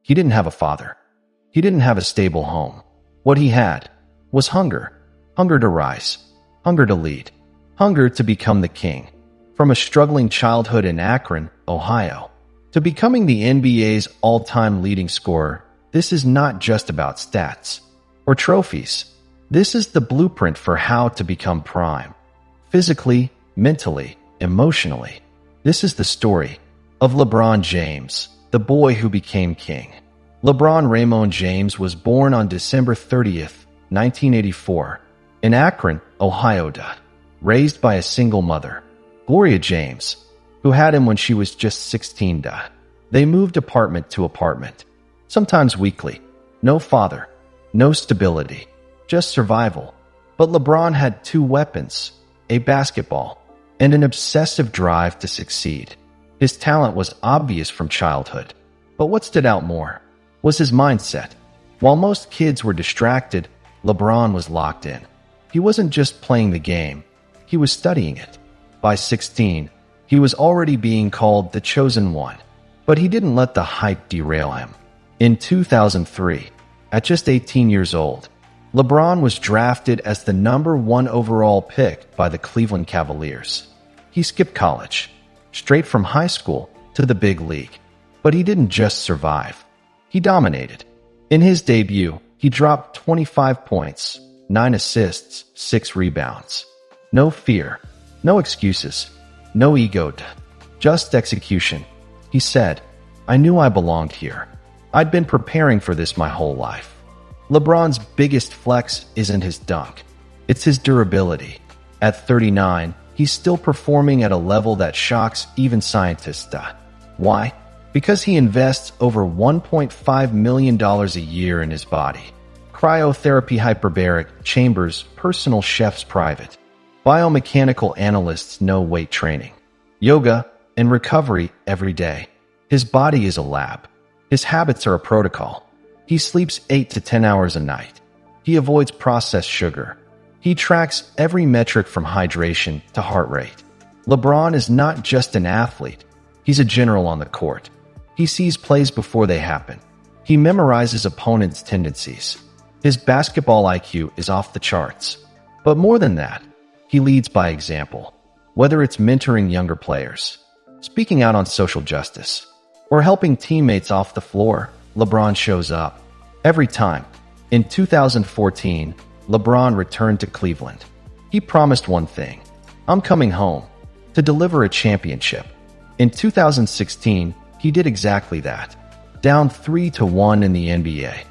He didn't have a father. He didn't have a stable home. What he had was hunger. Hunger to rise. Hunger to lead. Hunger to become the king. From a struggling childhood in Akron, Ohio, to becoming the NBA's all-time leading scorer, this is not just about stats or trophies. This is the blueprint for how to become prime. Physically, mentally, emotionally. This is the story of LeBron James, the boy who became king. LeBron Raymond James was born on December 30th, 1984, in Akron, Ohio. Raised by a single mother, Gloria James, who had him when she was just 16. They moved apartment to apartment, sometimes weekly. No father, no stability, just survival. But LeBron had two weapons, a basketball and an obsessive drive to succeed. His talent was obvious from childhood, but what stood out more was his mindset. While most kids were distracted, LeBron was locked in. He wasn't just playing the game, he was studying it. By 16, he was already being called the chosen one, but he didn't let the hype derail him. In 2003, at just 18 years old, LeBron was drafted as the #1 overall pick by the Cleveland Cavaliers. He skipped college, straight from high school to the big league. But he didn't just survive. He dominated. In his debut, he dropped 25 points, 9 assists, 6 rebounds. No fear, no excuses, no ego, just execution. He said, "I knew I belonged here. I'd been preparing for this my whole life." LeBron's biggest flex isn't his dunk. It's his durability. At 39, he's still performing at a level that shocks even scientists. Why? Because he invests over $1.5 million a year in his body. Cryotherapy, hyperbaric chambers, personal chef's private. Biomechanical analysts know weight training, yoga, and recovery every day. His body is a lab. His habits are a protocol. He sleeps 8 to 10 hours a night. He avoids processed sugar. He tracks every metric from hydration to heart rate. LeBron is not just an athlete. He's a general on the court. He sees plays before they happen. He memorizes opponents' tendencies. His basketball IQ is off the charts. But more than that, he leads by example. Whether it's mentoring younger players, speaking out on social justice, or helping teammates off the floor, LeBron shows up. Every time. In 2014, LeBron returned to Cleveland. He promised one thing: "I'm coming home to deliver a championship." In 2016, he did exactly that. Down 3-1 in the NBA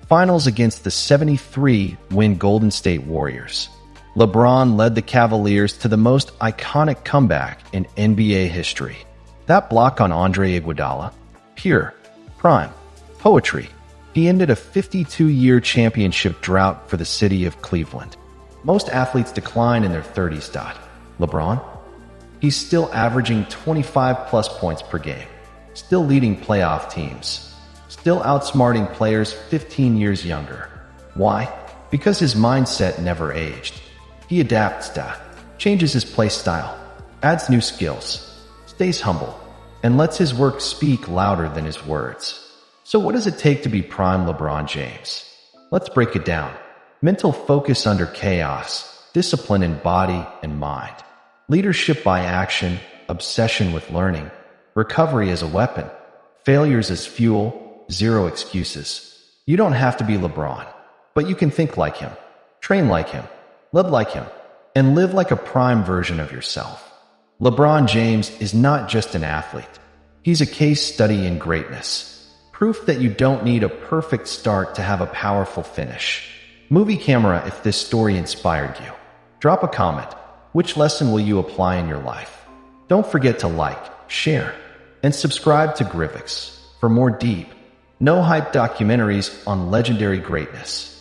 Finals against the 73-win Golden State Warriors, LeBron led the Cavaliers to the most iconic comeback in NBA history. That block on Andre Iguodala, pure, prime, poetry. He ended a 52-year championship drought for the city of Cleveland. Most athletes decline in their 30s. LeBron? He's still averaging 25-plus points per game, still leading playoff teams, still outsmarting players 15 years younger. Why? Because his mindset never aged. He adapts, changes his play style, adds new skills, stays humble, and lets his work speak louder than his words. So what does it take to be prime LeBron James? Let's break it down. Mental focus under chaos, discipline in body and mind, leadership by action, obsession with learning, recovery as a weapon, failures as fuel, zero excuses. You don't have to be LeBron, but you can think like him, train like him, lead like him, and live like a prime version of yourself. LeBron James is not just an athlete. He's a case study in greatness. Proof that you don't need a perfect start to have a powerful finish. Movie camera if this story inspired you. Drop a comment. Which lesson will you apply in your life? Don't forget to like, share, and subscribe to Grivix for more deep, no-hype documentaries on legendary greatness.